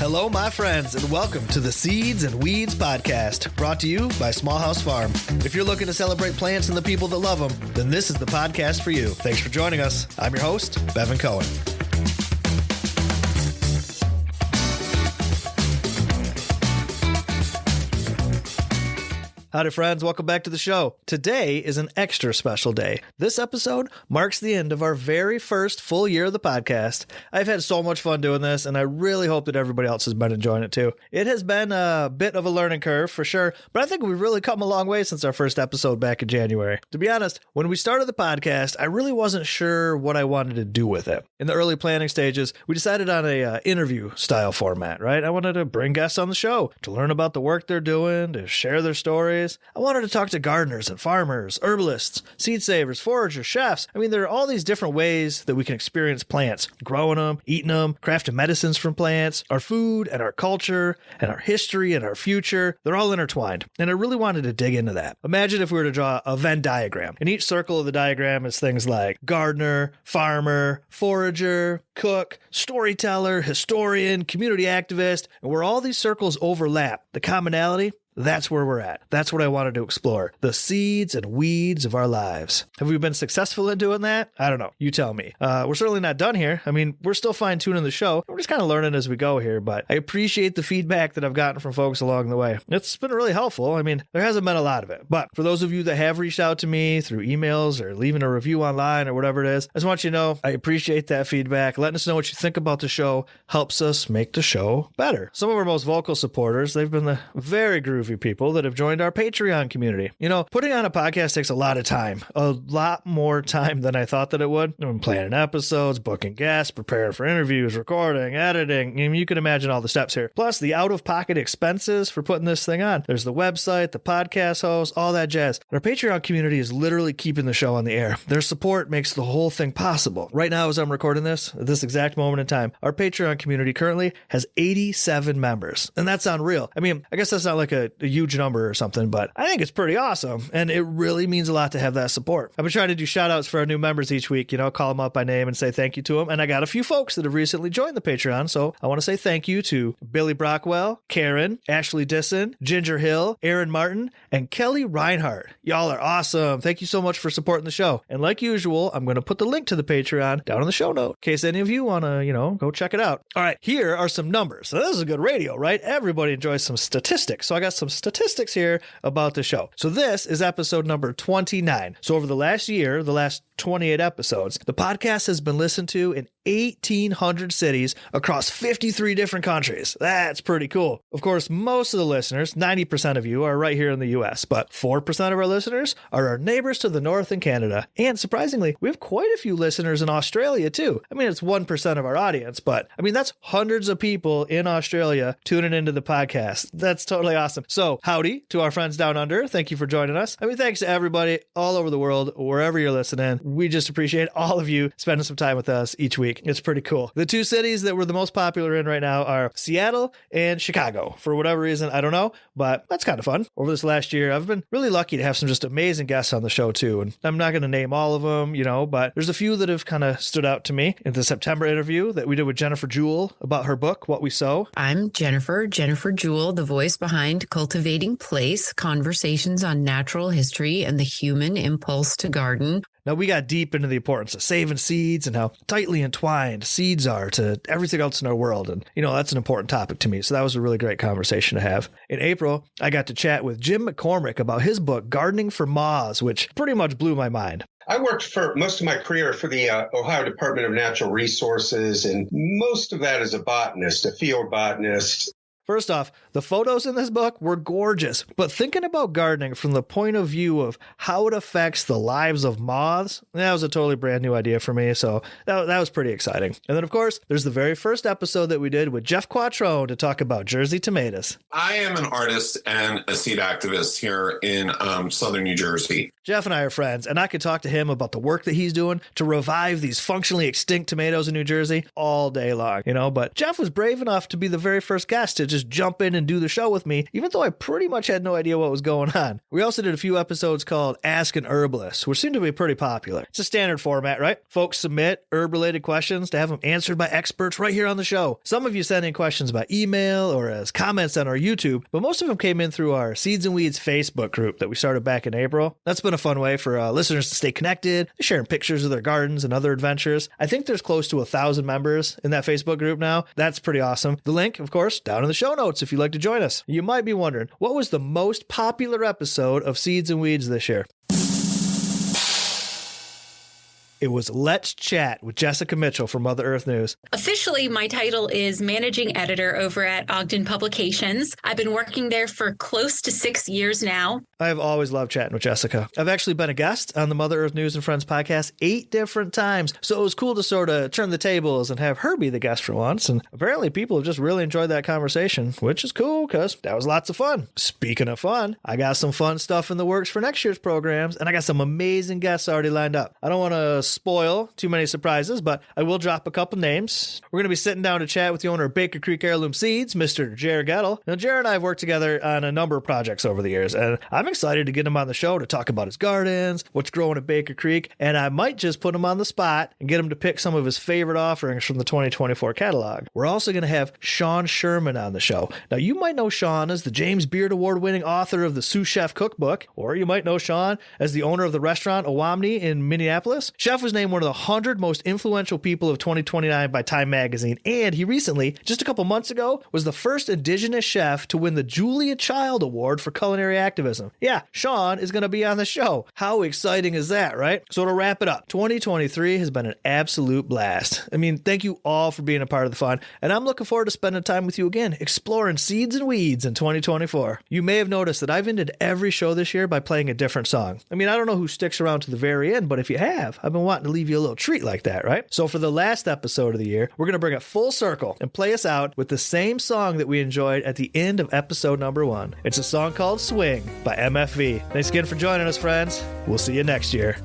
Hello, my friends, and welcome to the Seeds and Weeds podcast, brought to you by Small House Farm. If you're looking to celebrate plants and the people that love them, then this is the podcast for you. Thanks for joining us. I'm your host, Bevin Cohen. Howdy, friends. Welcome back to the show. Today is an extra special day. This episode marks the end of our very first full year of the podcast. I've had so much fun doing this, and I really hope that everybody else has been enjoying it too. It has been a bit of a learning curve for sure, but I think we've really come a long way since our first episode back in January. To be honest, when we started the podcast, I really wasn't sure what I wanted to do with it. In the early planning stages, we decided on a interview style format, right? I wanted to bring guests on the show to learn about the work they're doing, to share their stories. I wanted to talk to gardeners and farmers, herbalists, seed savers, foragers, chefs. I mean, there are all these different ways that we can experience plants, growing them, eating them, crafting medicines from plants, our food and our culture and our history and our future. They're all intertwined. And I really wanted to dig into that. Imagine if we were to draw a Venn diagram. And each circle of the diagram is things like gardener, farmer, forager, cook, storyteller, historian, community activist. And where all these circles overlap, the commonality, that's where we're at. That's what I wanted to explore. The seeds and weeds of our lives. Have we been successful in doing that? I don't know. You tell me. We're certainly not done here. I mean, we're still fine-tuning the show. We're just kind of learning as we go here, but I appreciate the feedback that I've gotten from folks along the way. It's been really helpful. I mean, there hasn't been a lot of it, but for those of you that have reached out to me through emails or leaving a review online or whatever it is, I just want you to know I appreciate that feedback. Letting us know what you think about the show helps us make the show better. Some of our most vocal supporters, they've been the very groovy people that have joined our Patreon community. You know, putting on a podcast takes a lot of time, a lot more time than I thought that it would. I'm planning episodes, booking guests, preparing for interviews, recording, editing. I mean, you can imagine all the steps here. Plus the out-of-pocket expenses for putting this thing on. There's the website, the podcast host, all that jazz. Our Patreon community is literally keeping the show on the air. Their support makes the whole thing possible. Right now, as I'm recording this, at this exact moment in time, our Patreon community currently has 87 members. And that's unreal. I mean, I guess that's not like a huge number or something, but I think it's pretty awesome. And it really means a lot to have that support. I've been trying to do shout outs for our new members each week, you know, call them up by name and say thank you to them. And I got a few folks that have recently joined the Patreon. So I want to say thank you to Billy Brockwell, Karen, Ashley Disson, Ginger Hill, Aaron Martin, and Kelly Reinhardt. Y'all are awesome. Thank you so much for supporting the show. And like usual, I'm going to put the link to the Patreon down in the show note in case any of you want to, you know, go check it out. All right, here are some numbers. So this is a good radio, right? Everybody enjoys some statistics. So I got some statistics here about the show. So this is episode number 29. So over the last year, the last 28 episodes, the podcast has been listened to in 1,800 cities across 53 different countries. That's pretty cool. Of course, most of the listeners, 90% of you, are right here in the US, but 4% of our listeners are our neighbors to the north in Canada. And surprisingly, we have quite a few listeners in Australia too. I mean, it's 1% of our audience, but I mean, that's hundreds of people in Australia tuning into the podcast. That's totally awesome. So howdy to our friends down under. Thank you for joining us. I mean, thanks to everybody all over the world, wherever you're listening. We just appreciate all of you spending some time with us each week. It's pretty cool. The two cities that we're the most popular in right now are Seattle and Chicago. For whatever reason, I don't know, but that's kind of fun. Over this last year, I've been really lucky to have some just amazing guests on the show too. And I'm not going to name all of them, you know, but there's a few that have kind of stood out to me. In the September interview that we did with Jennifer Jewell about her book, What We Sow. I'm Jennifer Jewell, the voice behind Cultivating Place, Conversations on Natural History and the Human Impulse to Garden. Now, we got deep into the importance of saving seeds and how tightly entwined seeds are to everything else in our world. And, you know, that's an important topic to me. So that was a really great conversation to have. In April, I got to chat with Jim McCormac about his book, Gardening for Moths, which pretty much blew my mind. I worked for most of my career for the Ohio Department of Natural Resources, and most of that as a botanist, a field botanist. First off, the photos in this book were gorgeous, but thinking about gardening from the point of view of how it affects the lives of moths, that was a totally brand new idea for me, so that was pretty exciting. And then, of course, there's the very first episode that we did with Jeff Quattrone to talk about Jersey tomatoes. I am an artist and a seed activist here in southern New Jersey. Jeff and I are friends, and I could talk to him about the work that he's doing to revive these functionally extinct tomatoes in New Jersey all day long, you know, but Jeff was brave enough to be the very first guest to just jump in and do the show with me, even though I pretty much had no idea what was going on. We also did a few episodes called Ask an Herbalist, which seemed to be pretty popular. It's a standard format, right? Folks submit herb-related questions to have them answered by experts right here on the show. Some of you sent in questions by email or as comments on our YouTube, but most of them came in through our Seeds and Weeds Facebook group that we started back in April. That's been a fun way for listeners to stay connected, sharing pictures of their gardens and other adventures. I think there's close to 1,000 members in that Facebook group now. That's pretty awesome. The link, of course, down in the show notes if you'd like to join us. You might be wondering, what was the most popular episode of Seeds and Weeds this year? It was Let's Chat with Jessica Mitchell from Mother Earth News. Officially, my title is Managing Editor over at Ogden Publications. I've been working there for close to 6 years now. I've always loved chatting with Jessica. I've actually been a guest on the Mother Earth News and Friends podcast 8 different times, so it was cool to sort of turn the tables and have her be the guest for once, and apparently people have just really enjoyed that conversation, which is cool because that was lots of fun. Speaking of fun, I got some fun stuff in the works for next year's programs, and I got some amazing guests already lined up. I don't want to spoil too many surprises, but I will drop a couple names. We're going to be sitting down to chat with the owner of Baker Creek Heirloom Seeds, Mr. Jared Gettle. Now, Jared and I have worked together on a number of projects over the years, and I'm excited to get him on the show to talk about his gardens, what's growing at Baker Creek, and I might just put him on the spot and get him to pick some of his favorite offerings from the 2024 catalog. We're also going to have Sean Sherman on the show. Now, you might know Sean as the James Beard Award-winning author of the Sous Chef Cookbook, or you might know Sean as the owner of the restaurant Owamni in Minneapolis. Chef was named one of the 100 most influential people of 2029 by Time Magazine, and he recently, just a couple months ago, was the first Indigenous chef to win the Julia Child Award for culinary activism. Yeah, Sean is going to be on the show. How exciting is that, right? So to wrap it up, 2023 has been an absolute blast. I mean, thank you all for being a part of the fun, and I'm looking forward to spending time with you again, exploring seeds and weeds in 2024. You may have noticed that I've ended every show this year by playing a different song. I mean, I don't know who sticks around to the very end, but if you have, I've been wanting to leave you a little treat like that, right? So for the last episode of the year, we're going to bring it full circle and play us out with the same song that we enjoyed at the end of episode number 1. It's a song called Swing by MFV. Thanks again for joining us, friends. We'll see you next year.